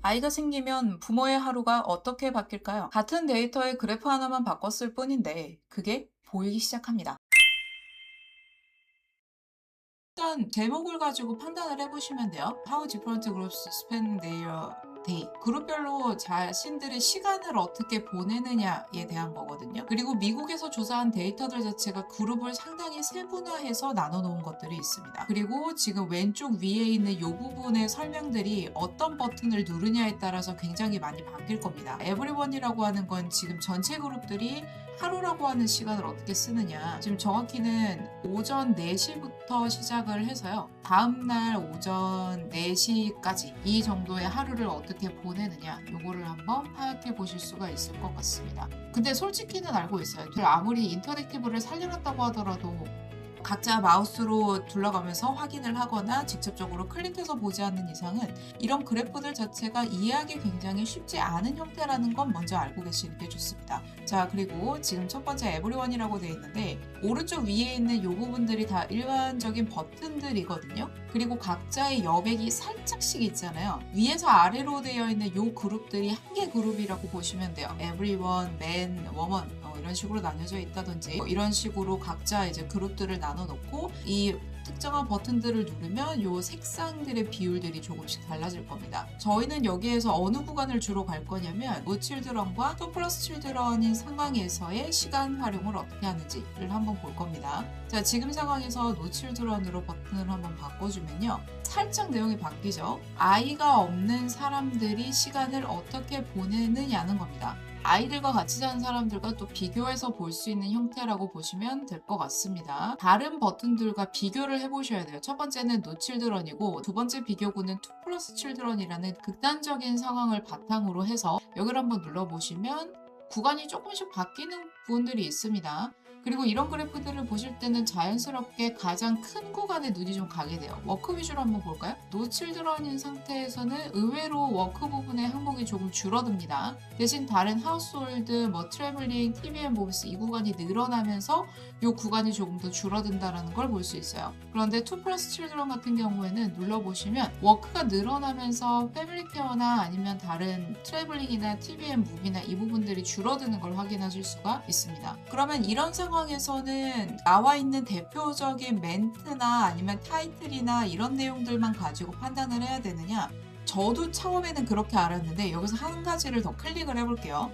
아이가 생기면 부모의 하루가 어떻게 바뀔까요? 같은 데이터의 그래프 하나만 바꿨을 뿐인데 그게 보이기 시작합니다. 일단 제목을 가지고 판단을 해보시면 돼요. How different groups spend their day. 그룹별로 자신들의 시간을 어떻게 보내느냐에 대한 거거든요. 그리고 미국에서 조사한 데이터들 자체가 그룹을 상당히 세분화해서 나눠놓은 것들이 있습니다. 그리고 지금 왼쪽 위에 있는 이 부분의 설명들이 어떤 버튼을 누르냐에 따라서 굉장히 많이 바뀔 겁니다. Everyone이라고 하는 건 지금 전체 그룹들이 하루라고 하는 시간을 어떻게 쓰느냐. 지금 정확히는 오전 4시부터 시작을 해서요. 다음날 오전 4시까지 이 정도의 하루를 어떻게 보내느냐. 요거를 한번 파악해 보실 수가 있을 것 같습니다. 근데 솔직히는 알고 있어요. 아무리 인터랙티브를 살려놨다고 하더라도 각자 마우스로 둘러가면서 확인을 하거나 직접적으로 클릭해서 보지 않는 이상은 이런 그래프들 자체가 이해하기 굉장히 쉽지 않은 형태라는 건 먼저 알고 계시는 게 좋습니다. 자, 그리고 지금 첫 번째 에브리원이라고 되어 있는데 오른쪽 위에 있는 이 부분들이 다 일반적인 버튼들이거든요. 그리고 각자의 여백이 살짝씩 있잖아요. 위에서 아래로 되어 있는 이 그룹들이 한 개 그룹이라고 보시면 돼요. everyone, man, woman 이런 식으로 나뉘어져 있다든지 이런 식으로 각자 이제 그룹들을 나눠 놓고 이 특정한 버튼들을 누르면 이 색상들의 비율들이 조금씩 달라질 겁니다. 저희는 여기에서 어느 구간을 주로 갈 거냐면 No Children과 2 Plus Children인 상황에서의 시간 활용을 어떻게 하는지를 한번 볼 겁니다. 자, 지금 상황에서 No Children으로 버튼을 한번 바꿔주면요. 살짝 내용이 바뀌죠. 아이가 없는 사람들이 시간을 어떻게 보내느냐는 겁니다. 아이들과 같이 사는 사람들과 또 비교해서 볼 수 있는 형태라고 보시면 될 것 같습니다. 다른 버튼들과 비교를 해보셔야 돼요. 첫 번째는 No Children이고 두 번째 비교구는 2 Plus Children이라는 극단적인 상황을 바탕으로 해서 여기를 한번 눌러보시면 구간이 조금씩 바뀌는 부분들이 있습니다. 그리고 이런 그래프들을 보실 때는 자연스럽게 가장 큰 구간에 눈이 좀 가게 돼요. 워크 위주로 한번 볼까요? No Children인 상태에서는 의외로 워크 부분의 항목이 조금 줄어듭니다. 대신 다른 하우스홀드, 트래블링, TV 앤 모비스 이 구간이 늘어나면서 이 구간이 조금 더 줄어든다는 걸 볼 수 있어요. 그런데 2 플러스 칠드런 같은 경우에는 눌러보시면 워크가 늘어나면서 패밀리 케어나 아니면 다른 트래블링이나 TV 앤 무비나 이 부분들이 줄어드는 걸 확인하실 수가 있습니다. 그러면 이런 상황에서는 나와 있는 대표적인 멘트나 아니면 타이틀이나 이런 내용들만 가지고 판단을 해야 되느냐? 저도 처음에는 그렇게 알았는데 여기서 한 가지를 더 클릭을 해볼게요.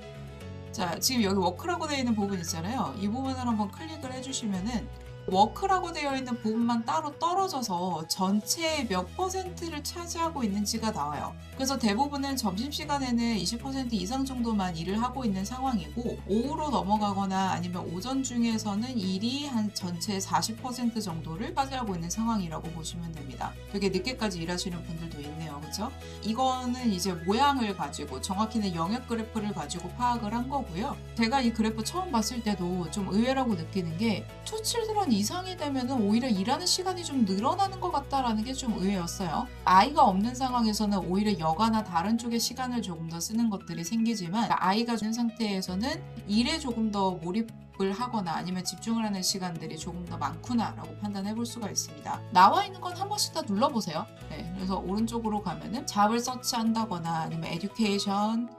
자, 지금 여기 워크라고 되어 있는 부분 있잖아요. 이 부분을 한번 클릭을 해주시면은 워크라고 되어 있는 부분만 따로 떨어져서 전체의 몇 %를 차지하고 있는지가 나와요. 그래서 대부분은 점심시간에는 20% 이상 정도만 일을 하고 있는 상황이고 오후로 넘어가거나 아니면 오전 중에서는 일이 한 전체의 40% 정도를 차지하고 있는 상황이라고 보시면 됩니다. 되게 늦게까지 일하시는 분들도 있네요. 그렇죠? 이거는 이제 모양을 가지고 정확히는 영역 그래프를 가지고 파악을 한 거고요. 제가 이 그래프 처음 봤을 때도 좀 의외라고 느끼는 게 투 칠드런 이상이 되면은 오히려 일하는 시간이 좀 늘어나는 것 같다라는 게 좀 의외였어요. 아이가 없는 상황에서는 오히려 여가나 다른 쪽에 시간을 조금 더 쓰는 것들이 생기지만 아이가 있는 상태에서는 일에 조금 더 몰입을 하거나 아니면 집중을 하는 시간들이 조금 더 많구나라고 판단해 볼 수가 있습니다. 나와 있는 건 한 번씩 다 눌러보세요. 네, 그래서 오른쪽으로 가면은 잡을 서치한다거나 아니면 에듀케이션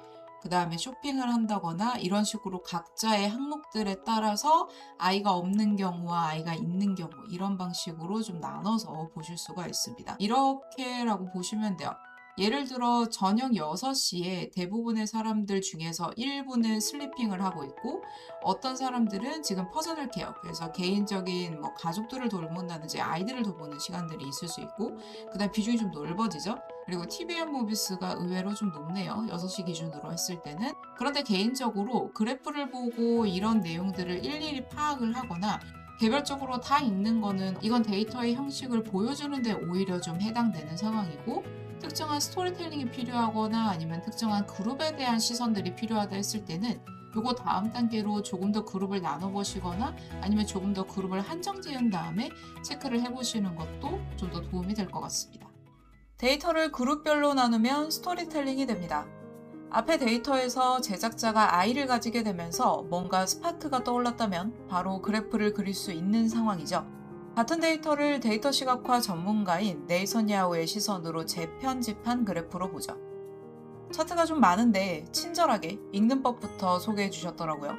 그 다음에 쇼핑을 한다거나 이런 식으로 각자의 항목들에 따라서 아이가 없는 경우와 아이가 있는 경우 이런 방식으로 좀 나눠서 보실 수가 있습니다. 이렇게라고 보시면 돼요. 예를 들어 저녁 6시에 대부분의 사람들 중에서 1분은 슬리핑을 하고 있고 어떤 사람들은 지금 퍼스널 케어 그래서 개인적인 가족들을 돌본다든지 아이들을 돌보는 시간들이 있을 수 있고 그 다음 비중이 좀 넓어지죠. 그리고 TV 앤 모비스가 의외로 좀 높네요. 6시 기준으로 했을 때는. 그런데 개인적으로 그래프를 보고 이런 내용들을 일일이 파악을 하거나 개별적으로 다 읽는 거는 이건 데이터의 형식을 보여주는데 오히려 좀 해당되는 상황이고 특정한 스토리텔링이 필요하거나 아니면 특정한 그룹에 대한 시선들이 필요하다 했을 때는 요거 다음 단계로 조금 더 그룹을 나눠보시거나 아니면 조금 더 그룹을 한정 지은 다음에 체크를 해보시는 것도 좀 더 도움이 될 것 같습니다. 데이터를 그룹별로 나누면 스토리텔링이 됩니다. 앞의 데이터에서 제작자가 아이를 가지게 되면서 뭔가 스파크가 떠올랐다면 바로 그래프를 그릴 수 있는 상황이죠. 같은 데이터를 데이터 시각화 전문가인 네이선 야오의 시선으로 재편집한 그래프로 보죠. 차트가 좀 많은데 친절하게 읽는 법부터 소개해 주셨더라고요.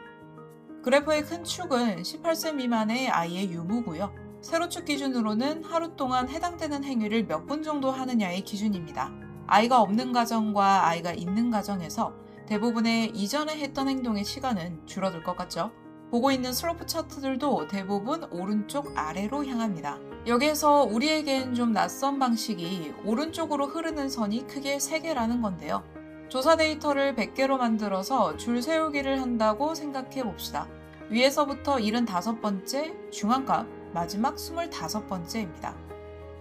그래프의 큰 축은 18세 미만의 아이의 유무고요. 세로축 기준으로는 하루 동안 해당되는 행위를 몇 분 정도 하느냐의 기준입니다. 아이가 없는 가정과 아이가 있는 가정에서 대부분의 이전에 했던 행동의 시간은 줄어들 것 같죠? 보고 있는 슬로프 차트들도 대부분 오른쪽 아래로 향합니다. 여기에서 우리에겐 좀 낯선 방식이 오른쪽으로 흐르는 선이 크게 3개라는 건데요. 조사 데이터를 100개로 만들어서 줄 세우기를 한다고 생각해 봅시다. 위에서부터 75번째, 중앙값, 마지막 25번째입니다.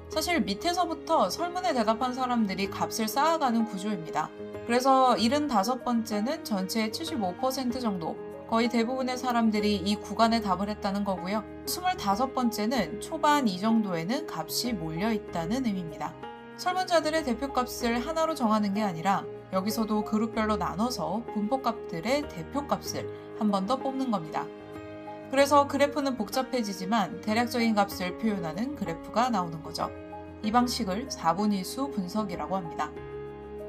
사실 밑에서부터 설문에 대답한 사람들이 값을 쌓아가는 구조입니다. 그래서 75번째는 전체의 75% 정도, 거의 대부분의 사람들이 이 구간에 답을 했다는 거고요. 25번째는 초반 이 정도에는 값이 몰려있다는 의미입니다. 설문자들의 대표값을 하나로 정하는 게 아니라 여기서도 그룹별로 나눠서 분포값들의 대표값을 한 번 더 뽑는 겁니다. 그래서 그래프는 복잡해지지만 대략적인 값을 표현하는 그래프가 나오는 거죠. 이 방식을 4분위수 분석이라고 합니다.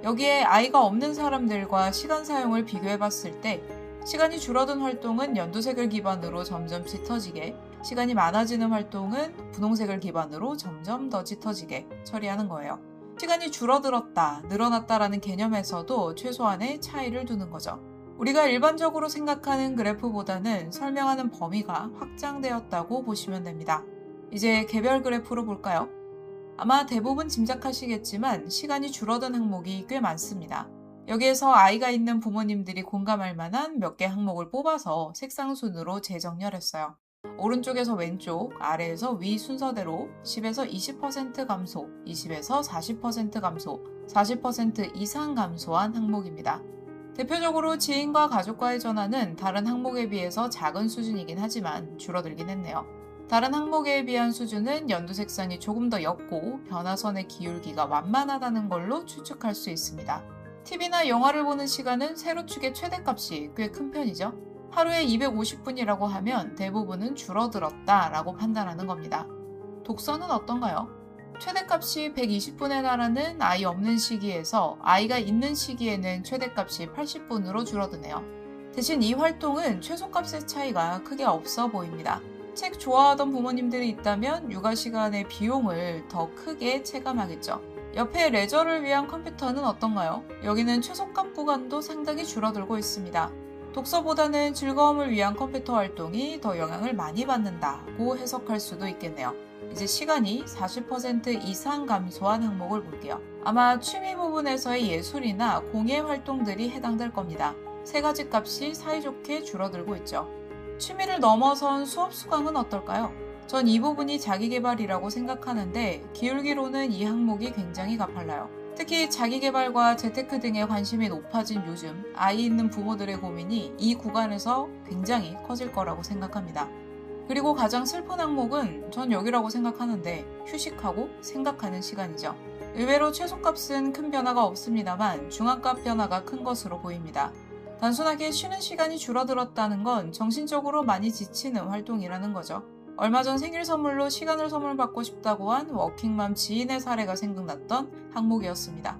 여기에 아이가 없는 사람들과 시간 사용을 비교해 봤을 때 시간이 줄어든 활동은 연두색을 기반으로 점점 짙어지게, 시간이 많아지는 활동은 분홍색을 기반으로 점점 더 짙어지게 처리하는 거예요. 시간이 줄어들었다, 늘어났다라는 개념에서도 최소한의 차이를 두는 거죠. 우리가 일반적으로 생각하는 그래프보다는 설명하는 범위가 확장되었다고 보시면 됩니다. 이제 개별 그래프로 볼까요? 아마 대부분 짐작하시겠지만 시간이 줄어든 항목이 꽤 많습니다. 여기에서 아이가 있는 부모님들이 공감할 만한 몇 개 항목을 뽑아서 색상 순으로 재정렬했어요. 오른쪽에서 왼쪽, 아래에서 위 순서대로 10에서 20% 감소, 20에서 40% 감소, 40% 이상 감소한 항목입니다. 대표적으로 지인과 가족과의 전화는 다른 항목에 비해서 작은 수준이긴 하지만 줄어들긴 했네요. 다른 항목에 비한 수준은 연두 색상이 조금 더 옅고 변화선의 기울기가 완만하다는 걸로 추측할 수 있습니다. TV나 영화를 보는 시간은 세로축의 최대값이 꽤 큰 편이죠. 하루에 250분이라고 하면 대부분은 줄어들었다라고 판단하는 겁니다. 독서는 어떤가요? 최대값이 120분에 달하는 아이 없는 시기에서 아이가 있는 시기에는 최대값이 80분으로 줄어드네요. 대신 이 활동은 최소값의 차이가 크게 없어 보입니다. 책 좋아하던 부모님들이 있다면 육아 시간의 비용을 더 크게 체감하겠죠. 옆에 레저를 위한 컴퓨터는 어떤가요? 여기는 최소값 구간도 상당히 줄어들고 있습니다. 독서보다는 즐거움을 위한 컴퓨터 활동이 더 영향을 많이 받는다고 해석할 수도 있겠네요. 이제 시간이 40% 이상 감소한 항목을 볼게요. 아마 취미 부분에서의 예술이나 공예 활동들이 해당될 겁니다. 3가지 값이 사이좋게 줄어들고 있죠. 취미를 넘어선 수업 수강은 어떨까요? 전 이 부분이 자기계발이라고 생각하는데 기울기로는 이 항목이 굉장히 가팔라요. 특히 자기계발과 재테크 등의 관심이 높아진 요즘 아이 있는 부모들의 고민이 이 구간에서 굉장히 커질 거라고 생각합니다. 그리고 가장 슬픈 항목은 전 여기라고 생각하는데 휴식하고 생각하는 시간이죠. 의외로 최소값은 큰 변화가 없습니다만 중앙값 변화가 큰 것으로 보입니다. 단순하게 쉬는 시간이 줄어들었다는 건 정신적으로 많이 지치는 활동이라는 거죠. 얼마 전 생일 선물로 시간을 선물 받고 싶다고 한 워킹맘 지인의 사례가 생각났던 항목이었습니다.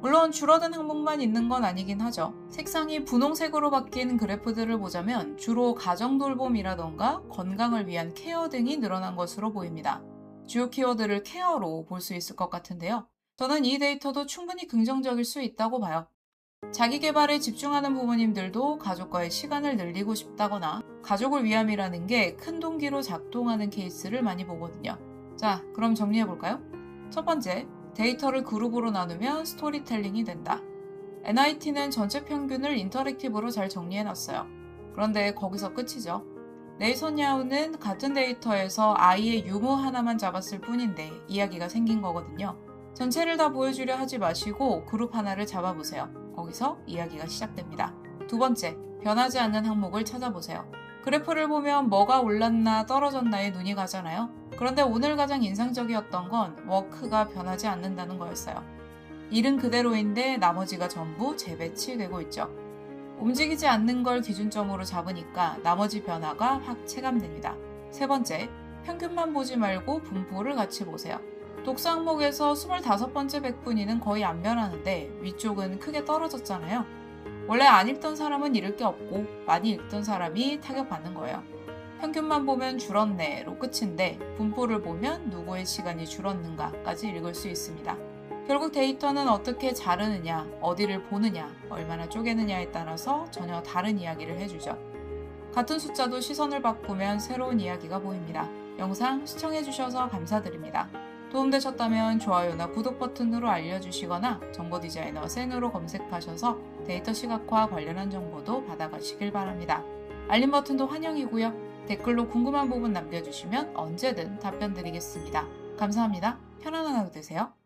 물론 줄어든 항목만 있는 건 아니긴 하죠. 색상이 분홍색으로 바뀐 그래프들을 보자면 주로 가정 돌봄이라던가 건강을 위한 케어 등이 늘어난 것으로 보입니다. 주요 키워드를 케어로 볼 수 있을 것 같은데요. 저는 이 데이터도 충분히 긍정적일 수 있다고 봐요. 자기 개발에 집중하는 부모님들도 가족과의 시간을 늘리고 싶다거나 가족을 위함이라는 게 큰 동기로 작동하는 케이스를 많이 보거든요. 자, 그럼 정리해볼까요? 첫 번째, 데이터를 그룹으로 나누면 스토리텔링이 된다. NIT는 전체 평균을 인터랙티브로 잘 정리해놨어요. 그런데 거기서 끝이죠. 네이선 야우는 같은 데이터에서 아이의 유무 하나만 잡았을 뿐인데 이야기가 생긴 거거든요. 전체를 다 보여주려 하지 마시고 그룹 하나를 잡아보세요. 거기서 이야기가 시작됩니다. 두 번째, 변하지 않는 항목을 찾아보세요. 그래프를 보면 뭐가 올랐나 떨어졌나에 눈이 가잖아요. 그런데 오늘 가장 인상적이었던 건 워크가 변하지 않는다는 거였어요. 일은 그대로인데 나머지가 전부 재배치되고 있죠. 움직이지 않는 걸 기준점으로 잡으니까 나머지 변화가 확 체감됩니다. 세 번째, 평균만 보지 말고 분포를 같이 보세요. 독서 항목에서 25번째 백분위는 거의 안 변하는데 위쪽은 크게 떨어졌잖아요. 원래 안 읽던 사람은 잃을 게 없고 많이 읽던 사람이 타격받는 거예요. 평균만 보면 줄었네로 끝인데 분포를 보면 누구의 시간이 줄었는가까지 읽을 수 있습니다. 결국 데이터는 어떻게 자르느냐, 어디를 보느냐, 얼마나 쪼개느냐에 따라서 전혀 다른 이야기를 해주죠. 같은 숫자도 시선을 바꾸면 새로운 이야기가 보입니다. 영상 시청해주셔서 감사드립니다. 도움되셨다면 좋아요나 구독 버튼으로 알려주시거나 정보디자이너 센으로 검색하셔서 데이터 시각화 관련한 정보도 받아가시길 바랍니다. 알림 버튼도 환영이고요. 댓글로 궁금한 부분 남겨주시면 언제든 답변 드리겠습니다. 감사합니다. 편안한 하루 되세요.